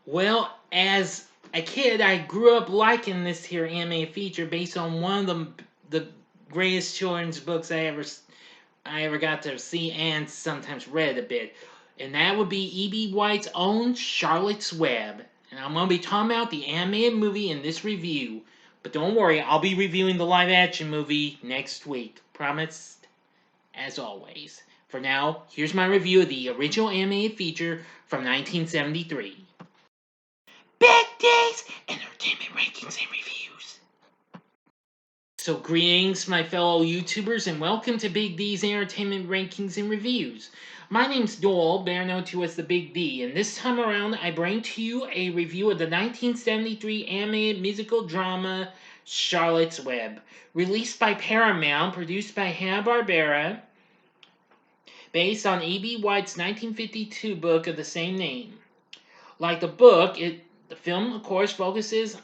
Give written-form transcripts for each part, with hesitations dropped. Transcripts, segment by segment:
Well, as a kid, I grew up liking this here animated feature based on one of the greatest children's books I ever got to see and sometimes read a bit, and that would be E.B. White's own Charlotte's Web. And I'm gonna be talking about the animated movie in this review. But don't worry, I'll be reviewing the live action movie next week. Promised, as always. For now, here's my review of the original animated feature from 1973. Big D's Entertainment Rankings and Reviews. So, greetings, my fellow YouTubers, and welcome to Big D's Entertainment Rankings and Reviews. My name's Doyle, better known to as the Big D, and this time around I bring to you a review of the 1973 animated musical drama Charlotte's Web, released by Paramount, produced by Hanna-Barbera, based on E.B. White's 1952 book of the same name. Like the book, the film, of course, focuses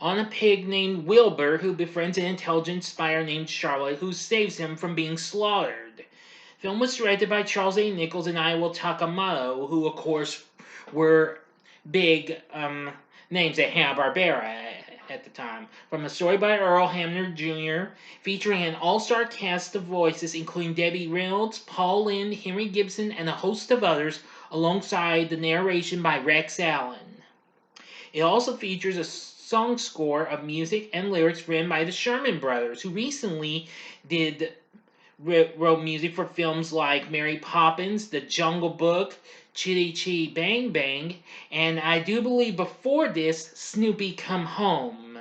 on a pig named Wilbur who befriends an intelligent spy named Charlotte who saves him from being slaughtered. The film was directed by Charles A. Nichols and Iowa Takamoto, who, of course, were big names at Hanna-Barbera at the time. From a story by Earl Hamner Jr., featuring an all-star cast of voices including Debbie Reynolds, Paul Lynde, Henry Gibson, and a host of others, alongside the narration by Rex Allen. It also features a song score of music and lyrics written by the Sherman Brothers, who recently wrote music for films like Mary Poppins, The Jungle Book, Chitty Chitty Bang Bang, and I do believe before this, Snoopy Come Home.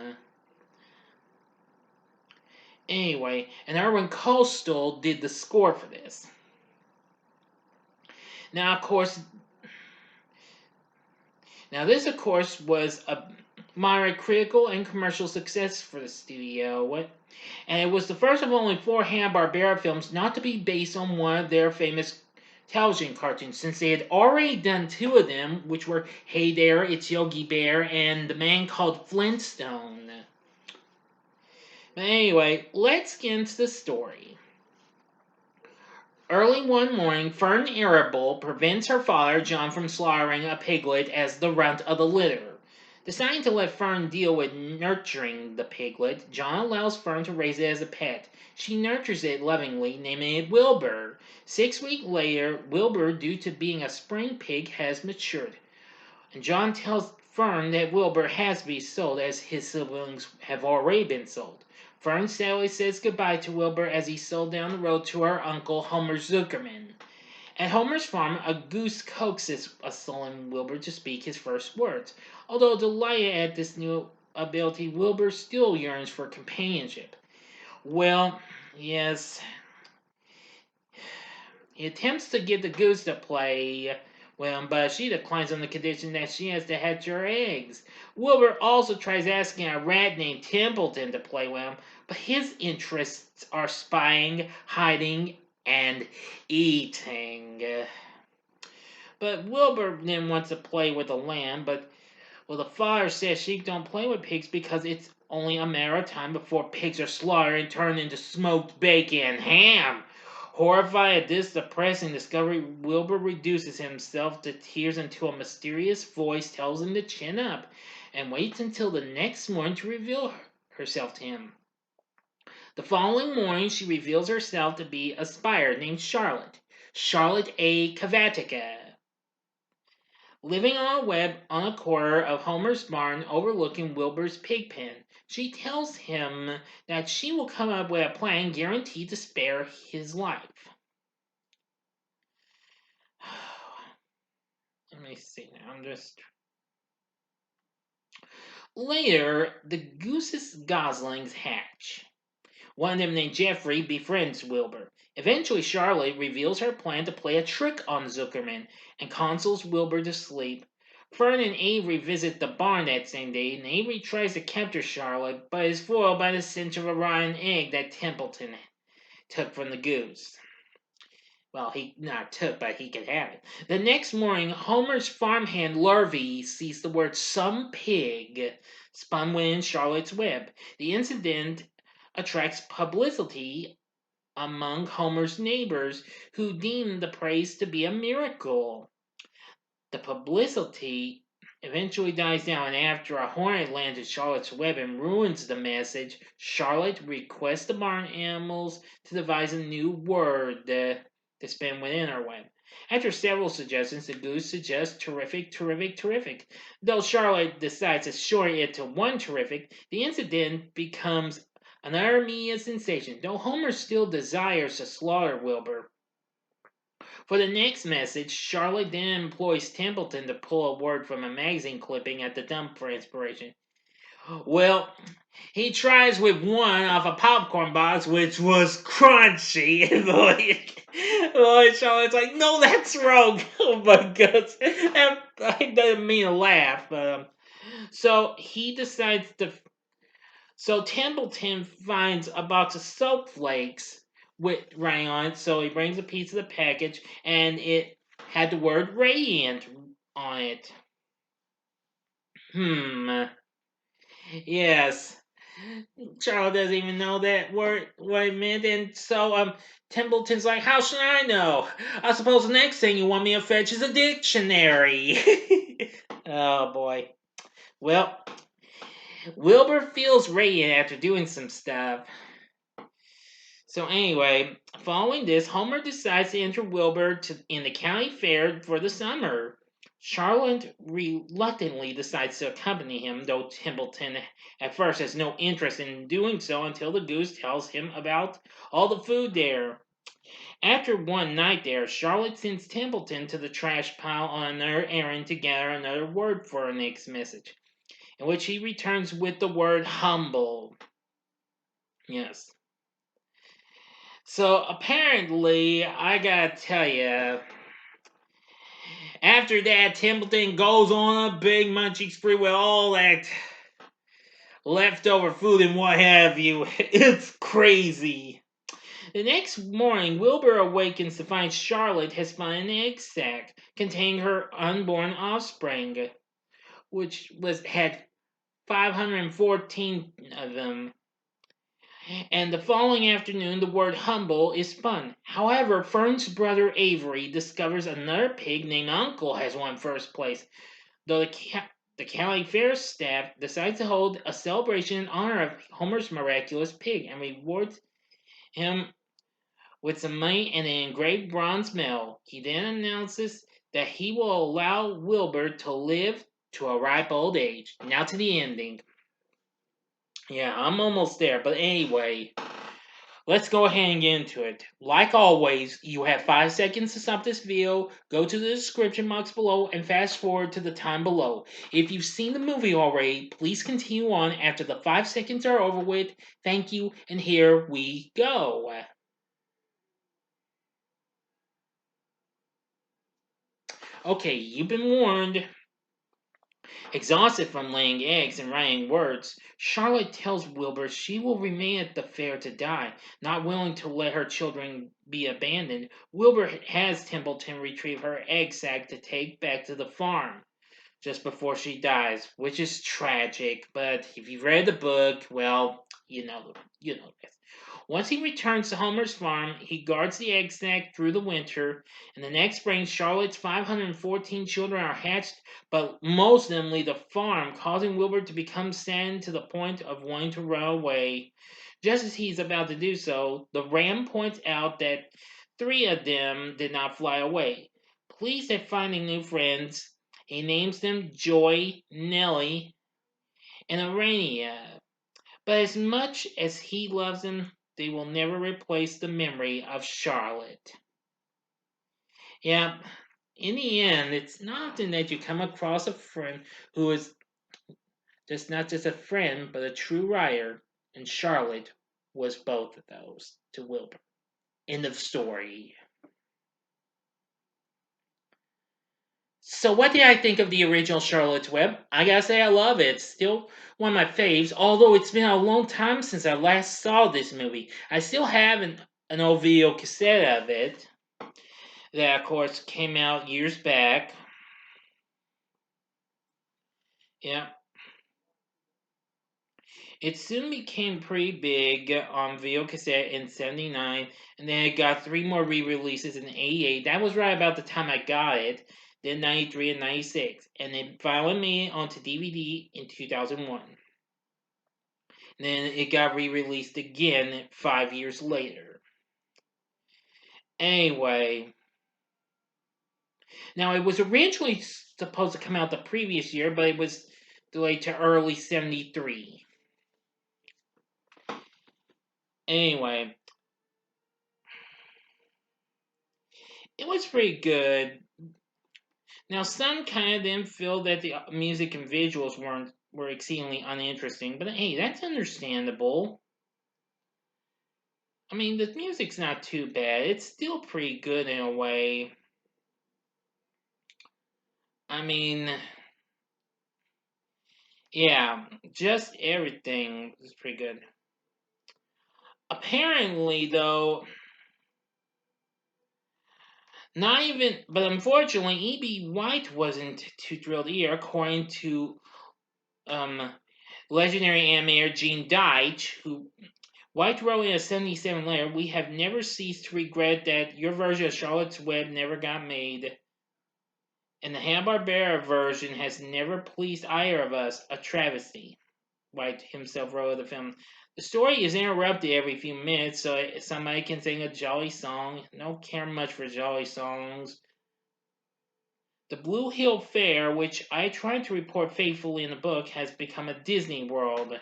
Anyway, and Irwin Coastal did the score for this. Now, this, of course, was a moderate critical and commercial success for the studio, and it was the first of only 4 Hanna-Barbera films not to be based on one of their famous television cartoons, since they had already done 2 of them, which were Hey There, It's Yogi Bear, and The Man Called Flintstone. But anyway, let's get into the story. Early one morning, Fern Arable prevents her father, John, from slaughtering a piglet as the runt of the litter. Deciding to let Fern deal with nurturing the piglet, John allows Fern to raise it as a pet. She nurtures it lovingly, naming it Wilbur. 6 weeks later, Wilbur, due to being a spring pig, has matured. And John tells Fern that Wilbur has to be sold, as his siblings have already been sold. Fern sadly says goodbye to Wilbur as he's sold down the road to her uncle, Homer Zuckerman. At Homer's farm, a goose coaxes a sullen Wilbur to speak his first words. Although delighted at this new ability, Wilbur still yearns for companionship. Well, yes, he attempts to get the goose to play with him, but she declines on the condition that she has to hatch her eggs. Wilbur also tries asking a rat named Templeton to play with him, but his interests are spying, hiding, and eating. But Wilbur then wants to play with a lamb, but the father says she don't play with pigs because it's only a matter of time before pigs are slaughtered and turned into smoked bacon and ham. Horrified at this depressing discovery, Wilbur reduces himself to tears until a mysterious voice tells him to chin up, and waits until the next morning to reveal herself to him. The following morning, she reveals herself to be a spy named Charlotte A. Kavatica, living on a web on a corner of Homer's barn overlooking Wilbur's pig pen. She tells him that she will come up with a plan guaranteed to spare his life. Let me see now. Later, the goose's goslings hatch. One of them, named Jeffrey, befriends Wilbur. Eventually, Charlotte reveals her plan to play a trick on Zuckerman and consoles Wilbur to sleep. Fern and Avery visit the barn that same day, and Avery tries to capture Charlotte, but is foiled by the stench of a rotten egg that Templeton took from the goose. Well, he not took, but he could have it. The next morning, Homer's farmhand Larvey sees the word "some pig" spun within Charlotte's web. The incident attracts publicity among Homer's neighbors, who deem the praise to be a miracle. The publicity eventually dies down, and after a hornet lands in Charlotte's web and ruins the message, Charlotte requests the barn animals to devise a new word to spin within her web. After several suggestions, the goose suggests terrific, terrific, terrific. Though Charlotte decides to shorten it to one terrific, the incident becomes another media sensation, though Homer still desires to slaughter Wilbur. For the next message, Charlotte then employs Templeton to pull a word from a magazine clipping at the dump for inspiration. Well, he tries with one off a popcorn box, which was crunchy. Boy, Charlotte's like, no, that's wrong. Oh my god. I didn't mean to laugh. So he decides to. So Templeton finds a box of soap flakes with writing on it. So he brings a piece of the package, and it had the word radiant on it. Yes. Charles doesn't even know that word what it meant, and so Templeton's like, how should I know? I suppose the next thing you want me to fetch is a dictionary. Oh boy. Well, Wilbur feels radiant after doing some stuff. So anyway, following this, Homer decides to enter Wilbur in the county fair for the summer. Charlotte reluctantly decides to accompany him, though Templeton at first has no interest in doing so until the goose tells him about all the food there. After one night there, Charlotte sends Templeton to the trash pile on another errand to gather another word for her next message, in which he returns with the word humble. Yes. So apparently, I gotta tell you, after that, Templeton goes on a big munching spree with all that leftover food and what have you. It's crazy. The next morning, Wilbur awakens to find Charlotte has found an egg sack containing her unborn offspring, which had 514 of them. And the following afternoon, the word humble is spun. However, Fern's brother Avery discovers another pig named Uncle has won first place, though the county fair staff decides to hold a celebration in honor of Homer's miraculous pig and rewards him with some money and an engraved bronze medal. He then announces that he will allow Wilbur to live to a ripe old age. Now to the ending. Yeah, I'm almost there, but anyway. Let's go ahead and get into it. Like always, you have 5 seconds to stop this video, go to the description box below, and fast forward to the time below. If you've seen the movie already, please continue on after the 5 seconds are over with. Thank you, and here we go. Okay, you've been warned. Exhausted from laying eggs and writing words, Charlotte tells Wilbur she will remain at the fair to die, not willing to let her children be abandoned. Wilbur has Templeton retrieve her egg sac to take back to the farm just before she dies, which is tragic, but if you've read the book, well, you know this. Once he returns to Homer's farm, he guards the egg sac through the winter, and the next spring, Charlotte's 514 children are hatched, but most of them leave the farm, causing Wilbur to become saddened to the point of wanting to run away. Just as he's about to do so, the ram points out that 3 of them did not fly away. Pleased at finding new friends, he names them Joy, Nellie, and Arania. But as much as he loves them, they will never replace the memory of Charlotte. Yeah, in the end, it's not often that you come across a friend who is just not just a friend, but a true writer, and Charlotte was both of those to Wilbur. End of story. So what did I think of the original Charlotte's Web? I gotta say I love it. It's still one of my faves, although it's been a long time since I last saw this movie. I still have an old video cassette of it that of course came out years back. Yeah. It soon became pretty big on video cassette in '79, and then it got 3 more re-releases in '88. That was right about the time I got it. then 93 and 96, and then finally made it onto DVD in 2001. And then it got re-released again 5 years later. Anyway, now it was originally supposed to come out the previous year, but it was delayed to early 73. Anyway, it was pretty good. Now, some kind of them feel that the music and visuals were exceedingly uninteresting, but hey, that's understandable. I mean, the music's not too bad. It's still pretty good in a way. I mean, yeah, just everything is pretty good. Apparently, though, not even, but unfortunately, E.B. White wasn't too thrilled either, according to legendary animator Gene Deitch, who White wrote in a 77 letter, "We have never ceased to regret that your version of Charlotte's Web never got made, and the Hanna-Barbera version has never pleased either of us, a travesty." White himself wrote of the film. "The story is interrupted every few minutes, so somebody can sing a jolly song. Don't care much for jolly songs. The Blue Hill Fair, which I tried to report faithfully in the book, has become a Disney World."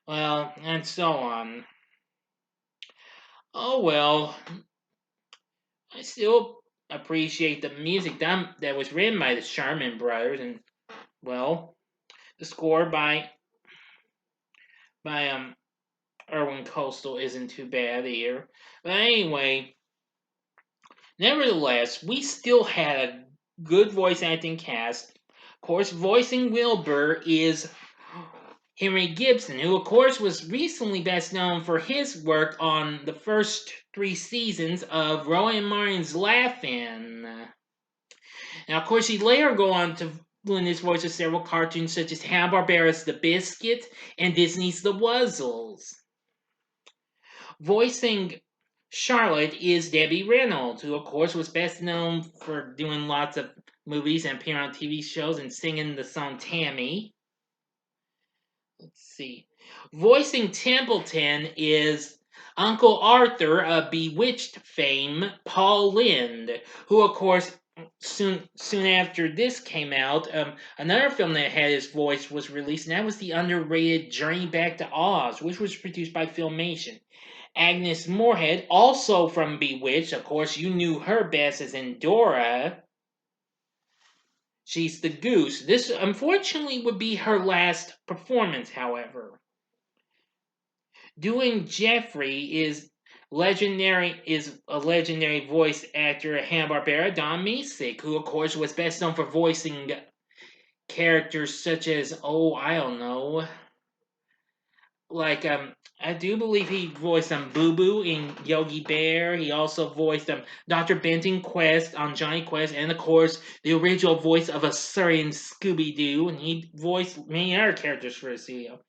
Well, and so on. Oh well, I still appreciate the music that was written by the Sherman Brothers, and well, the score by Irwin Coastal isn't too bad either. But anyway, nevertheless, we still had a good voice acting cast. Of course, voicing Wilbur is Henry Gibson, who of course was recently best known for his work on the first 3 seasons of Rowan and Martin's Laugh-In. Now, of course, he'd later go on to lend his voice to several cartoons such as Hanna-Barbera's The Biscuit and Disney's The Wuzzles. Voicing Charlotte is Debbie Reynolds, who of course was best known for doing lots of movies and appearing on TV shows and singing the song Tammy. Let's see. Voicing Templeton is Uncle Arthur of Bewitched fame, Paul Lynde, who of course soon after this came out, another film that had his voice was released, and that was the underrated Journey Back to Oz, which was produced by Filmation. Agnes Moorehead, also from Bewitched, of course you knew her best as Endora. She's the goose. This, unfortunately, would be her last performance, however. Doing Jeffrey is a legendary voice actor at Hanna-Barbera, Don Masick, who, of course, was best known for voicing characters such as, I don't know, like, I do believe he voiced Boo Boo in Yogi Bear. He also voiced Dr. Benton Quest on Johnny Quest, and of course the original voice of a Surrey in Scooby Doo, and he voiced many other characters for the studio.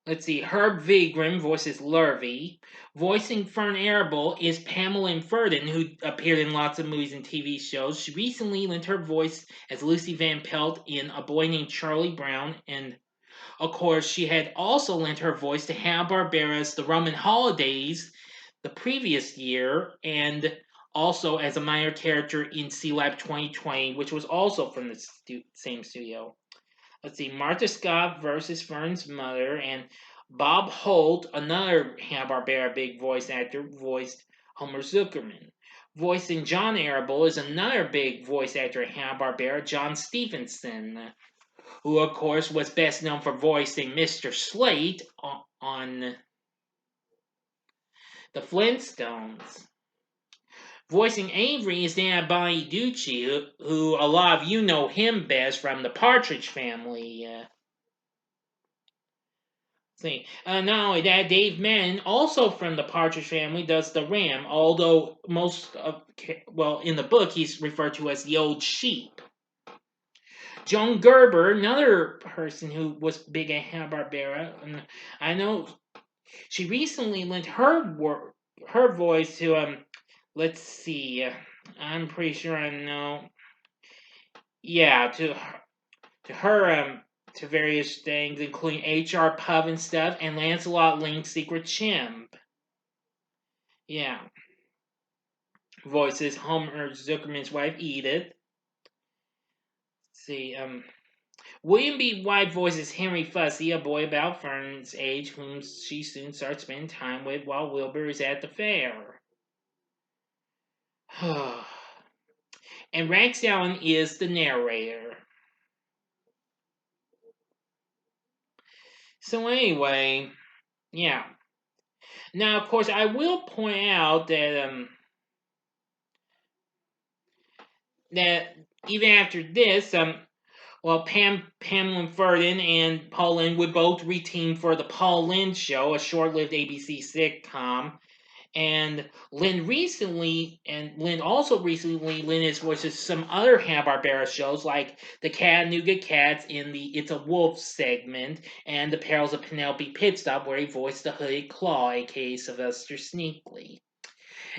Let's see, Herb Vigran voices Lurvy. Voicing Fern Arable is Pamela Ferdin, who appeared in lots of movies and TV shows. She recently lent her voice as Lucy Van Pelt in A Boy Named Charlie Brown, and of course, she had also lent her voice to Hanna-Barbera's The Roman Holidays the previous year, and also as a minor character in Sealab 2020, which was also from the same studio. Let's see, Martha Scott versus Fern's mother, and Bob Holt, another Hanna-Barbera big voice actor, voiced Homer Zuckerman. Voicing John Arable is another big voice actor at Hanna-Barbera, John Stevenson, who of course was best known for voicing Mr. Slate on the Flintstones. Voicing Avery is Dan Bonaducci, who a lot of you know him best from the Partridge Family. Not only that, Dave Mann, also from the Partridge Family, does the Ram, although in the book he's referred to as the Old Sheep. Joan Gerber, another person who was big at Hanna-Barbera, and I know she recently lent her voice to let's see, I'm pretty sure I know. Yeah, to her, to various things, including H.R. Pub and stuff, and Lancelot Link's Secret Chimp. Yeah. Voices Homer Zuckerman's wife, Edith. See, William B. White voices Henry Fussy, a boy about Fern's age, whom she soon starts spending time with while Wilbur is at the fair. And Rex Allen is the narrator. So anyway, yeah. Now, of course, I will point out that even after this, well, Pamela Ferdin and Paul Lynde would both reteam for the Paul Lynde Show, a short-lived ABC sitcom. And Lynde also recently lent his voice to some other Hanna-Barbera shows like the Chattanooga Cats in the It's a Wolf segment and The Perils of Penelope Pitstop, where he voiced the Hooded Claw, aka Sylvester Sneakley.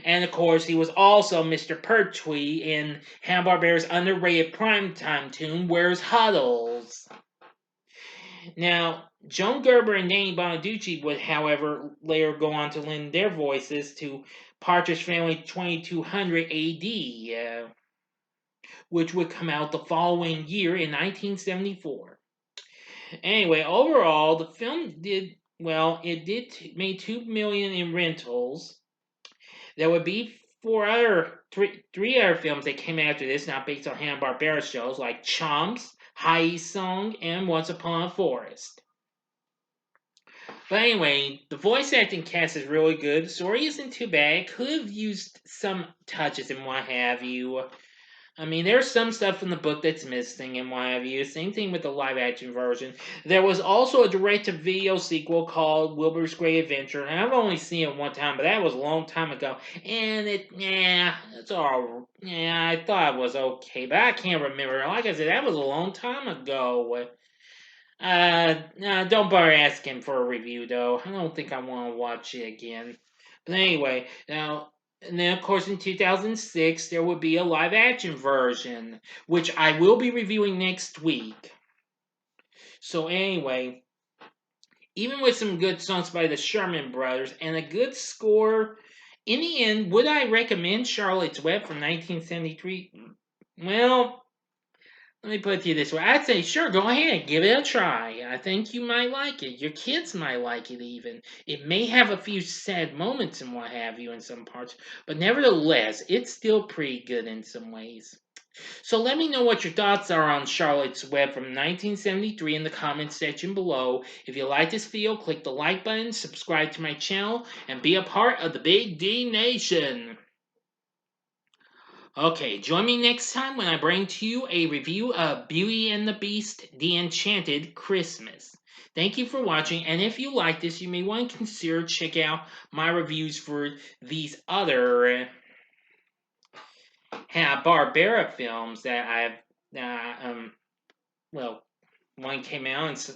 And of course, he was also Mr. Pertwee in Hanna-Barbera's underrated primetime tune, Where's Huddles? Now, Joan Gerber and Danny Bonaducci would, however, later go on to lend their voices to Partridge Family 2200 AD, which would come out the following year in 1974. Anyway, overall, the film did well. It did made $2 million in rentals. There would be three other films that came after this, not based on Hanna-Barbera shows, like Chomps, High Song, and Once Upon a Forest. But anyway, the voice acting cast is really good. The story isn't too bad. It could have used some touches and what have you. I mean, there's some stuff in the book that's missing and what have you. Same thing with the live action version. There was also a direct to video sequel called Wilbur's Great Adventure, and I've only seen it one time, but that was a long time ago. And it's all, I thought it was okay, but I can't remember. Like I said, that was a long time ago. Don't bother asking for a review, though. I don't think I want to watch it again. But anyway, now, and then of course in 2006 there would be a live action version, which I will be reviewing next week. So anyway, even with some good songs by the Sherman Brothers and a good score, in the end, would I recommend Charlotte's Web from 1973? Well, let me put it to you this way. I'd say, sure, go ahead, give it a try. I think you might like it. Your kids might like it even. It may have a few sad moments and what have you in some parts, but nevertheless, it's still pretty good in some ways. So let me know what your thoughts are on Charlotte's Web from 1973 in the comments section below. If you like this video, click the like button, subscribe to my channel, and be a part of the Big D Nation. Okay, join me next time when I bring to you a review of Beauty and the Beast, The Enchanted Christmas. Thank you for watching, and if you like this, you may want to consider check out my reviews for these other Hanna-Barbera films that well, one came out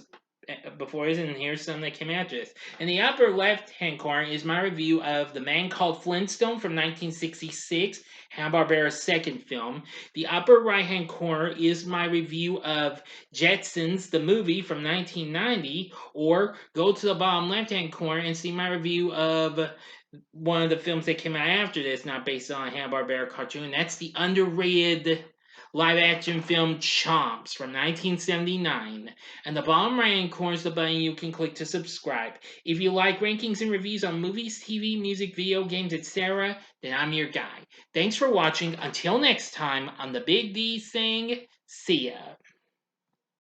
before this, and here's some that came after this. In the upper left-hand corner is my review of The Man Called Flintstone from 1966, Hanna-Barbera's second film. The upper right-hand corner is my review of Jetsons, the movie from 1990, or go to the bottom left-hand corner and see my review of one of the films that came out after this, not based on a Hanna-Barbera cartoon. That's the underrated live-action film Chomps from 1979. And the bottom right-hand corner is the button you can click to subscribe. If you like rankings and reviews on movies, TV, music, video games, etc., then I'm your guy. Thanks for watching. Until next time, on the Big D saying, see ya.